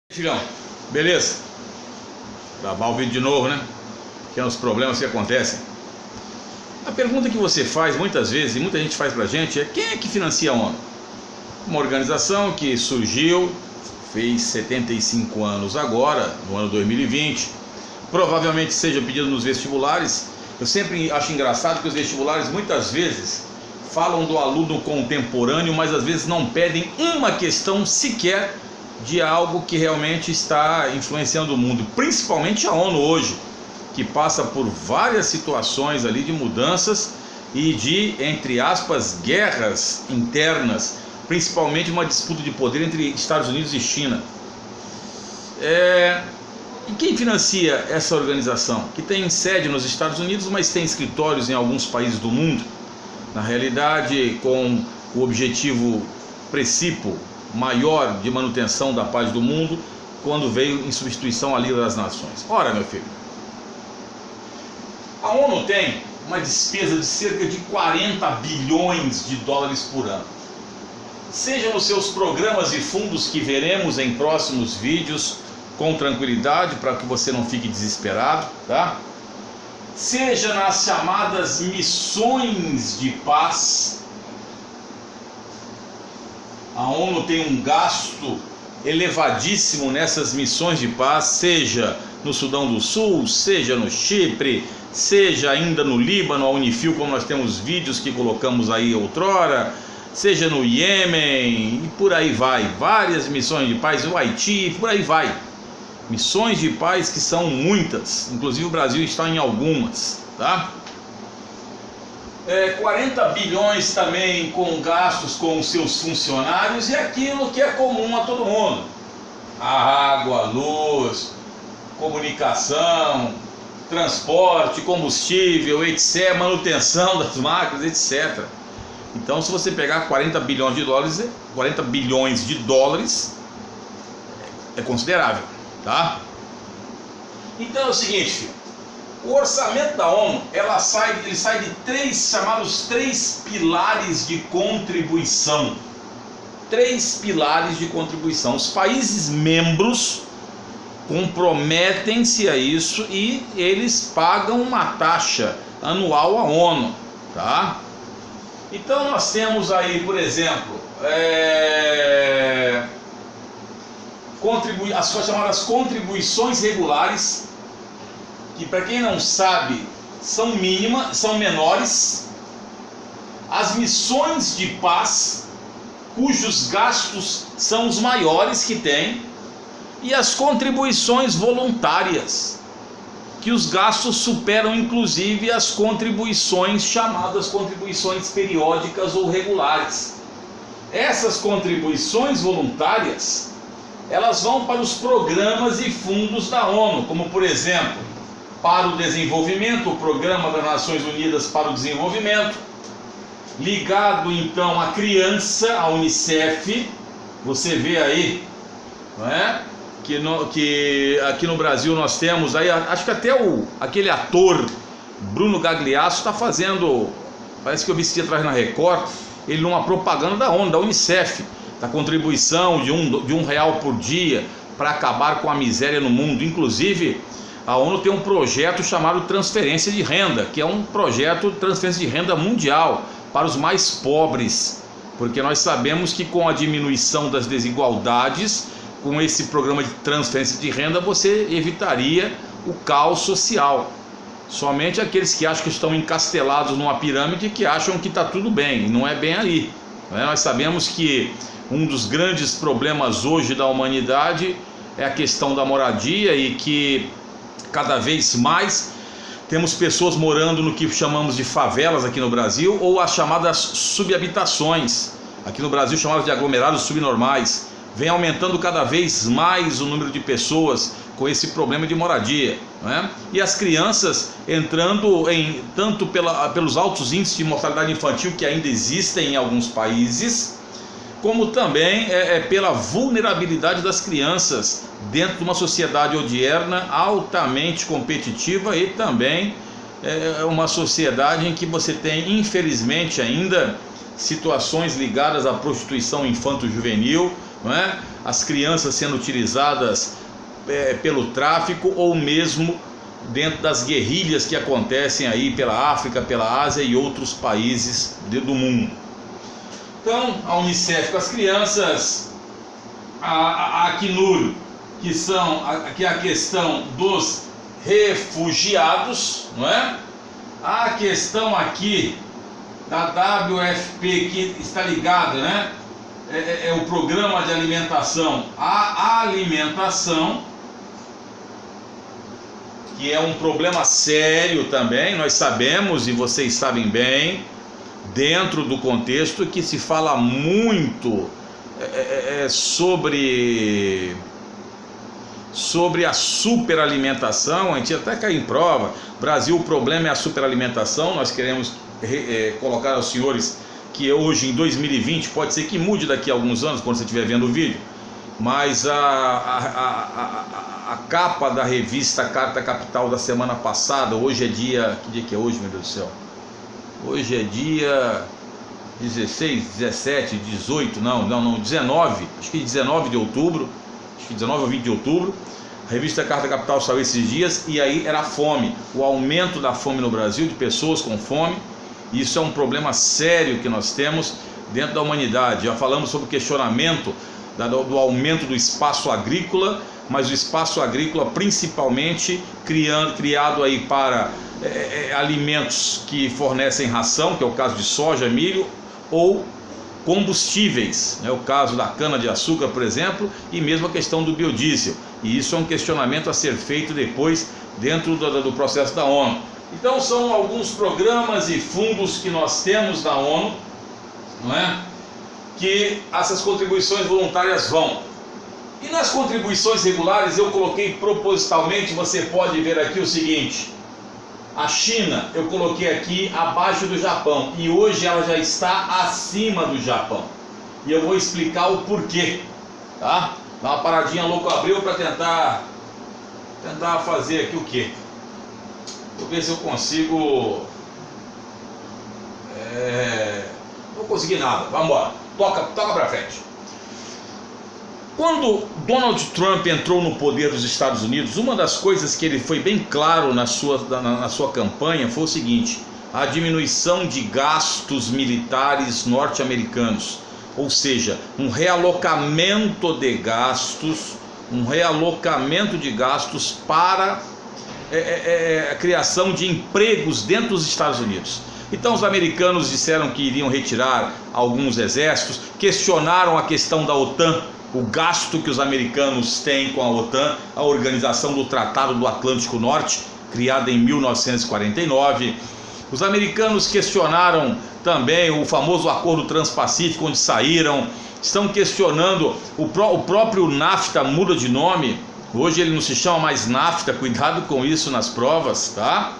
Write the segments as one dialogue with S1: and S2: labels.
S1: Filhão, beleza? Gravar o vídeo de novo, né? Que é os problemas que acontecem. A pergunta que você faz muitas vezes, e muita gente faz pra gente, é: quem é que financia a ONU? Uma organização que surgiu, fez 75 anos agora, no ano 2020. Provavelmente seja pedido nos vestibulares. Eu sempre acho engraçado que os vestibulares muitas vezes falam do aluno contemporâneo, mas às vezes não pedem uma questão sequer de algo que realmente está influenciando o mundo, principalmente a ONU hoje, que passa por várias situações ali de mudanças e de, entre aspas, guerras internas, principalmente uma disputa de poder entre Estados Unidos e China. E quem financia essa organização? Que tem sede nos Estados Unidos, mas tem escritórios em alguns países do mundo, na realidade com o objetivo principal maior de manutenção da paz do mundo, quando veio em substituição à Liga das Nações. Ora, meu filho, a ONU tem uma despesa de cerca de 40 bilhões de dólares por ano. Seja nos seus programas e fundos que veremos em próximos vídeos, com tranquilidade, para que você não fique desesperado, tá? Seja nas chamadas missões de paz. A ONU tem um gasto elevadíssimo nessas missões de paz, seja no Sudão do Sul, seja no Chipre, seja ainda no Líbano, a Unifil, como nós temos vídeos que colocamos aí outrora, seja no Iêmen, e por aí vai, várias missões de paz, no Haiti, por aí vai. Missões de paz que são muitas, inclusive o Brasil está em algumas, tá? 40 bilhões também com gastos com os seus funcionários e aquilo que é comum a todo mundo: a água, a luz, comunicação, transporte, combustível, etc., manutenção das máquinas, etc. Então, se você pegar 40 bilhões de dólares é considerável, tá? Então é o seguinte, filho. O orçamento da ONU, ele sai de chamados três pilares de contribuição. Três pilares de contribuição. Os países membros comprometem-se a isso e eles pagam uma taxa anual à ONU, tá? Então nós temos aí, por exemplo, as chamadas contribuições regulares, que, para quem não sabe, são mínimas, são menores. As missões de paz, cujos gastos são os maiores que tem, e as contribuições voluntárias, que os gastos superam inclusive as contribuições chamadas contribuições periódicas ou regulares. Essas contribuições voluntárias, elas vão para os programas e fundos da ONU, como por exemplo, para o desenvolvimento, o Programa das Nações Unidas para o Desenvolvimento, ligado então à criança, a Unicef. Você vê aí, não é? Que aqui no Brasil nós temos aí, acho que até aquele ator Bruno Gagliasso está fazendo, parece que eu vi esse dia atrás na Record, ele numa propaganda da ONU, da Unicef, da contribuição de um real por dia para acabar com a miséria no mundo. Inclusive, a ONU tem um projeto chamado Transferência de Renda, que é um projeto de transferência de renda mundial para os mais pobres, porque nós sabemos que com a diminuição das desigualdades, com esse programa de transferência de renda, você evitaria o caos social. Somente aqueles que acham que estão encastelados numa pirâmide que acham que está tudo bem, e não é bem aí, né? Nós sabemos que um dos grandes problemas hoje da humanidade é a questão da moradia, e que cada vez mais temos pessoas morando no que chamamos de favelas aqui no Brasil, ou as chamadas subhabitações, aqui no Brasil chamadas de aglomerados subnormais. Vem aumentando cada vez mais o número de pessoas com esse problema de moradia, né? E as crianças entrando tanto pelos altos índices de mortalidade infantil que ainda existem em alguns países, como também pela vulnerabilidade das crianças dentro de uma sociedade odierna altamente competitiva, e também uma sociedade em que você tem, infelizmente ainda, situações ligadas à prostituição infanto-juvenil, não é? as crianças sendo utilizadas pelo tráfico ou mesmo dentro das guerrilhas que acontecem aí pela África, pela Ásia e outros países do mundo. Então, a Unicef com as crianças, a Acnur, que é a questão dos refugiados, não é? A questão aqui da WFP, que está ligada, né? É o programa de alimentação, a alimentação, que é um problema sério também, nós sabemos e vocês sabem bem, dentro do contexto que se fala muito sobre a superalimentação. A gente até cai em prova. Brasil, o problema é a superalimentação. Nós queremos colocar aos senhores que hoje em 2020, pode ser que mude daqui a alguns anos quando você estiver vendo o vídeo, mas a capa da revista Carta Capital da semana passada, hoje é dia, que dia que é hoje, meu Deus do céu? Hoje é dia 16, 17, 18, não, 19, acho que 19 de outubro, acho que 19 ou 20 de outubro, a revista Carta Capital saiu esses dias, e aí era a fome, o aumento da fome no Brasil, de pessoas com fome. Isso é um problema sério que nós temos dentro da humanidade. Já falamos sobre o questionamento do aumento do espaço agrícola, mas o espaço agrícola principalmente criado aí para alimentos que fornecem ração, que é o caso de soja, milho, ou combustíveis, é o caso da cana-de-açúcar, por exemplo, e mesmo a questão do biodiesel. E isso é um questionamento a ser feito depois dentro do processo da ONU. Então são alguns programas e fundos que nós temos da ONU, não é? Que essas contribuições voluntárias vão. E nas contribuições regulares eu coloquei propositalmente, você pode ver aqui o seguinte: a China eu coloquei aqui abaixo do Japão, e hoje ela já está acima do Japão. E eu vou explicar o porquê, tá? Dá uma paradinha louco abriu para tentar fazer aqui o quê? Vou ver se eu consigo. Não consegui nada. Vamos embora. Toca para frente. Quando Donald Trump entrou no poder dos Estados Unidos, uma das coisas que ele foi bem claro na sua campanha foi o seguinte: a diminuição de gastos militares norte-americanos, ou seja, um realocamento de gastos para a criação de empregos dentro dos Estados Unidos. Então os americanos disseram que iriam retirar alguns exércitos, questionaram a questão da OTAN, o gasto que os americanos têm com a OTAN, a Organização do Tratado do Atlântico Norte, criada em 1949. Os americanos questionaram também o famoso Acordo Transpacífico, onde saíram. Estão questionando o próprio NAFTA, muda de nome. Hoje ele não se chama mais NAFTA, cuidado com isso nas provas, tá?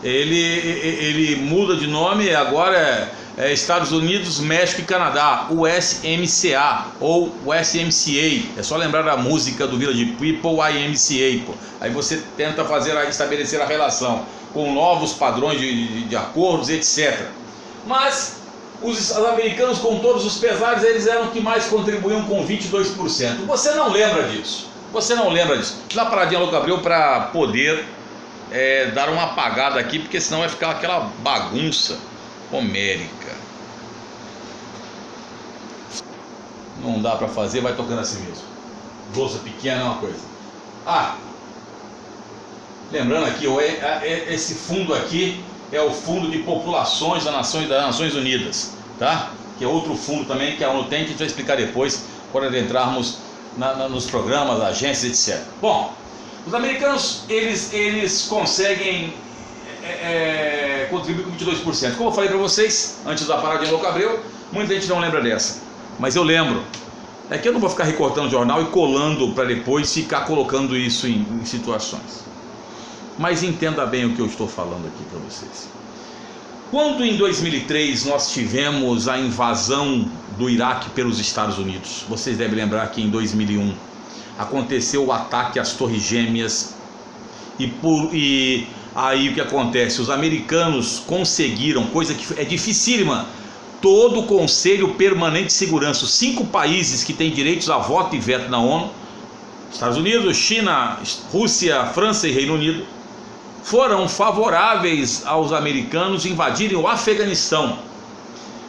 S1: Ele muda de nome, agora é Estados Unidos, México e Canadá, USMCA ou USMCA. É só lembrar da música do Village People, IMCA. Pô. Aí você tenta estabelecer a relação com novos padrões de acordos, etc. Mas os americanos, com todos os pesares, eles eram que mais contribuíam com 22%. Você não lembra disso. Dá uma paradinha louca abriu para poder dar uma apagada aqui, porque senão vai ficar aquela bagunça homérica. Não dá para fazer, vai tocando assim mesmo. Louça pequena é uma coisa. Lembrando aqui, esse fundo aqui é o Fundo de Populações das Nações Unidas, tá? Que é outro fundo também que a ONU tem, que a gente vai explicar depois, quando entrarmos nos programas, agências, etc. Bom, os americanos, eles conseguem contribuir com 22%. Como eu falei para vocês, antes da parada de Louco Abreu, muita gente não lembra dessa, mas eu lembro. É que eu não vou ficar recortando o jornal e colando para depois ficar colocando isso em situações. Mas entenda bem o que eu estou falando aqui para vocês. Quando em 2003 nós tivemos a invasão do Iraque pelos Estados Unidos, vocês devem lembrar que em 2001 aconteceu o ataque às Torres Gêmeas, e aí o que acontece? Os americanos conseguiram, coisa que é dificílima, todo o Conselho Permanente de Segurança. Os 5 países que têm direitos a voto e veto na ONU, Estados Unidos, China, Rússia, França e Reino Unido, foram favoráveis aos americanos invadirem o Afeganistão,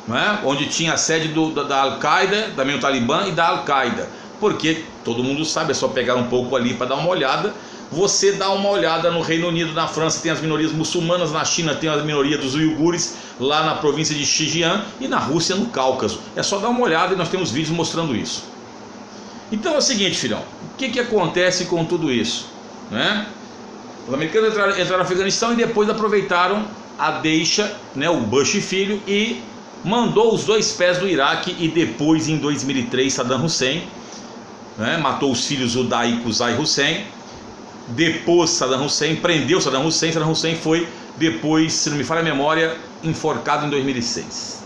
S1: né? Onde tinha a sede da Al-Qaeda, também o Talibã e da Al-Qaeda. Porque todo mundo sabe, é só pegar um pouco ali para dar uma olhada. Você dá uma olhada no Reino Unido, na França tem as minorias muçulmanas, na China tem a minoria dos uigures, lá na província de Xinjiang, e na Rússia no Cáucaso. É só dar uma olhada e nós temos vídeos mostrando isso. Então é o seguinte, filhão, o que acontece com tudo isso, né? Os americanos entraram no Afeganistão e depois aproveitaram a deixa, né, o Bush filho, e mandou os 2 pés do Iraque. E depois, em 2003, Saddam Hussein, né, matou os filhos Uday e Qusay Hussein. Depois Saddam Hussein, prendeu Saddam Hussein. Saddam Hussein foi depois, se não me falha a memória, enforcado em 2006.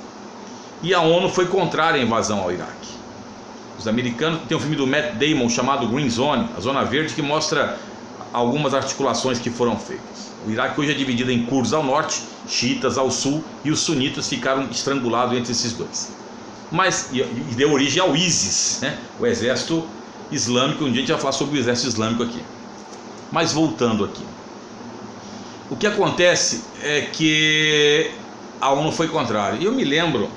S1: E a ONU foi contrária à invasão ao Iraque. Os americanos, tem um filme do Matt Damon chamado Green Zone, a Zona Verde, que mostra algumas articulações que foram feitas. O Iraque hoje é dividido em curdos ao norte, xiitas ao sul, e os sunitas ficaram estrangulados entre esses dois. Mas e deu origem ao ISIS, né? O exército islâmico. Um dia a gente vai falar sobre o exército islâmico aqui. Mas voltando aqui, o que acontece é que a ONU foi contrária. E eu me lembro,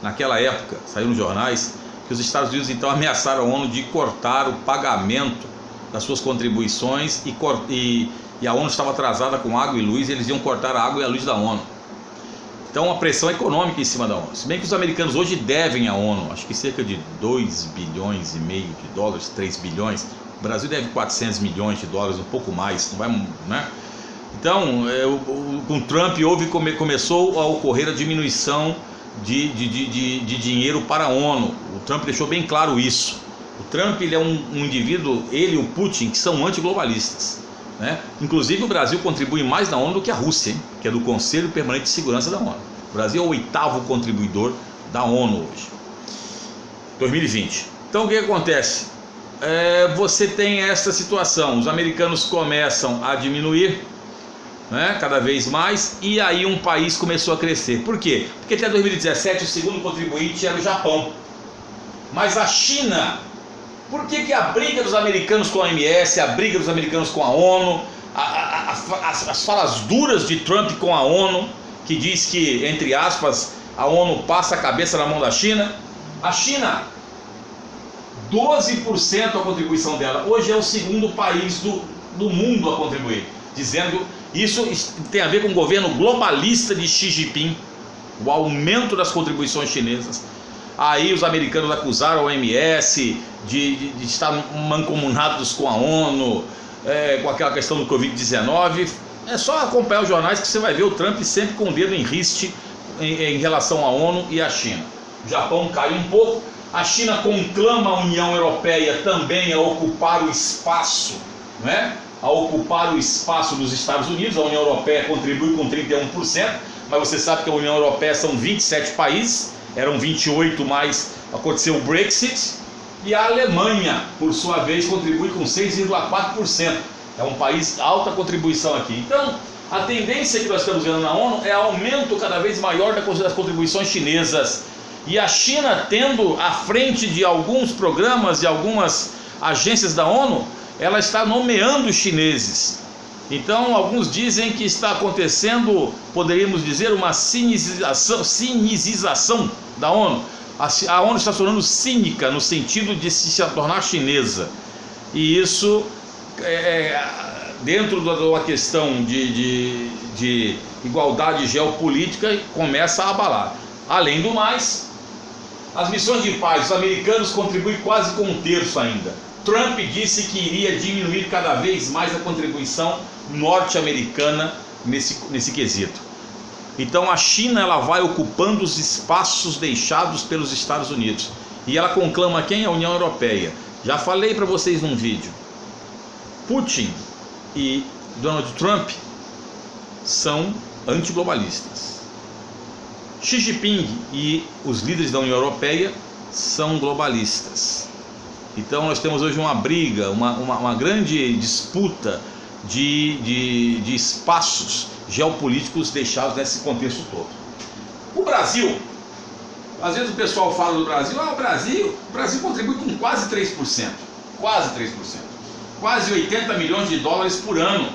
S1: naquela época, saiu nos jornais, que os Estados Unidos então ameaçaram a ONU de cortar o pagamento das suas contribuições, e a ONU estava atrasada com água e luz, e eles iam cortar a água e a luz da ONU. Então, uma pressão econômica em cima da ONU. Se bem que os americanos hoje devem à ONU, acho que cerca de 2,5 bilhões de dólares, 3 bilhões. O Brasil deve 400 milhões de dólares, um pouco mais, não vai, né? Então, com Trump começou a ocorrer a diminuição de dinheiro para a ONU. O Trump deixou bem claro isso. O Trump, ele é um indivíduo, ele e o Putin, que são antiglobalistas, né? Inclusive o Brasil contribui mais na ONU do que a Rússia, hein? Que é do Conselho Permanente de Segurança da ONU. O Brasil é o 8º contribuidor da ONU hoje, 2020. Então o que acontece? Você tem essa situação, os americanos começam a diminuir, né, cada vez mais, e aí um país começou a crescer. Por quê? Porque até 2017 o segundo contribuinte era o Japão. Mas a China, por que a briga dos americanos com a OMS, a briga dos americanos com a ONU, as falas duras de Trump com a ONU, que diz que, entre aspas, a ONU passa a cabeça na mão da China? A China, 12% a contribuição dela, hoje é o segundo país do mundo a contribuir, dizendo isso tem a ver com o governo globalista de Xi Jinping, o aumento das contribuições chinesas. Aí os americanos acusaram a OMS de estar mancomunados com a ONU, com aquela questão do Covid-19. É só acompanhar os jornais que você vai ver o Trump sempre com o dedo em riste em relação à ONU e à China. O Japão caiu um pouco. A China conclama a União Europeia também a ocupar o espaço, né? A ocupar o espaço dos Estados Unidos. A União Europeia contribui com 31%, mas você sabe que a União Europeia são 27 países, eram 28, mas aconteceu o Brexit, e a Alemanha, por sua vez, contribui com 6,4%. É um país alta contribuição aqui. Então, a tendência que nós estamos vendo na ONU é aumento cada vez maior das contribuições chinesas. E a China, tendo à frente de alguns programas e algumas agências da ONU, ela está nomeando os chineses. Então, alguns dizem que está acontecendo, poderíamos dizer, uma cinicização da ONU. A ONU está se tornando cínica no sentido de se tornar chinesa. E isso, dentro de uma questão de igualdade geopolítica, começa a abalar. Além do mais, as missões de paz, os americanos contribuem quase com 1/3 ainda. Trump disse que iria diminuir cada vez mais a contribuição norte-americana nesse quesito. Então a China, ela vai ocupando os espaços deixados pelos Estados Unidos. E ela conclama quem? A União Europeia. Já falei para vocês num vídeo. Putin e Donald Trump são antiglobalistas. Xi Jinping e os líderes da União Europeia são globalistas. Então nós temos hoje uma briga, uma grande disputa de espaços geopolíticos deixados nesse contexto todo. O Brasil Às vezes o pessoal fala do Brasil, o Brasil contribui com quase 3%, quase 80 milhões de dólares por ano.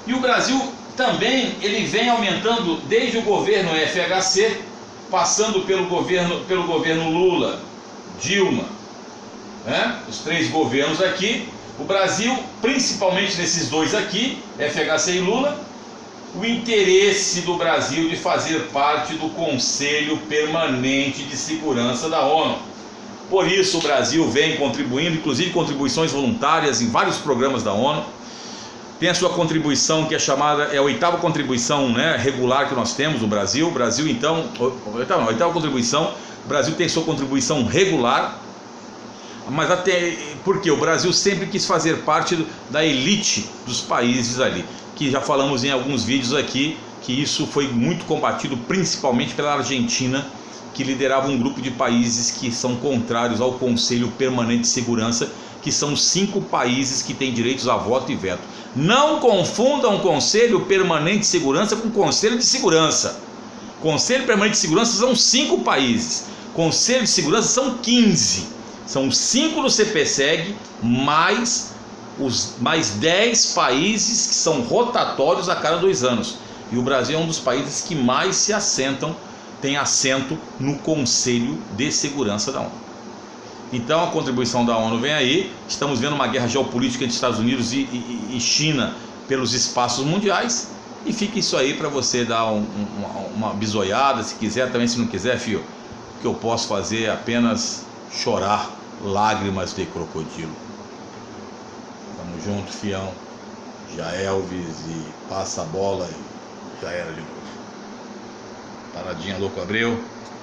S1: E o Brasil também, ele vem aumentando desde o governo FHC, passando pelo governo Lula, Dilma, né? Os 3 governos aqui. O Brasil, principalmente nesses 2 aqui, FHC e Lula, o interesse do Brasil de fazer parte do Conselho Permanente de Segurança da ONU. Por isso o Brasil vem contribuindo, inclusive contribuições voluntárias em vários programas da ONU. Tem a sua contribuição que é chamada, é a 8ª contribuição, né, regular que nós temos no Brasil. O Brasil então, a 8ª contribuição, o Brasil tem sua contribuição regular, mas até porque o Brasil sempre quis fazer parte da elite dos países ali, que já falamos em alguns vídeos aqui, que isso foi muito combatido principalmente pela Argentina, que liderava um grupo de países que são contrários ao Conselho Permanente de Segurança, que são 5 países que têm direitos a voto e veto. Não confundam Conselho Permanente de Segurança com Conselho de Segurança. Conselho Permanente de Segurança são 5 países, Conselho de Segurança são 15. São 5 do CPSEG, mais 10 países que são rotatórios a cada 2 anos. E o Brasil é um dos países que mais se assentam, tem assento no Conselho de Segurança da ONU. Então a contribuição da ONU vem aí. Estamos vendo uma guerra geopolítica entre Estados Unidos e China pelos espaços mundiais. E fica isso aí para você dar uma bisoiada, se quiser, também se não quiser, filho. O que eu posso fazer é apenas chorar lágrimas de crocodilo. Tamo junto, fião. Já Elvis e passa a bola e já era de novo. Paradinha, Louco Abreu.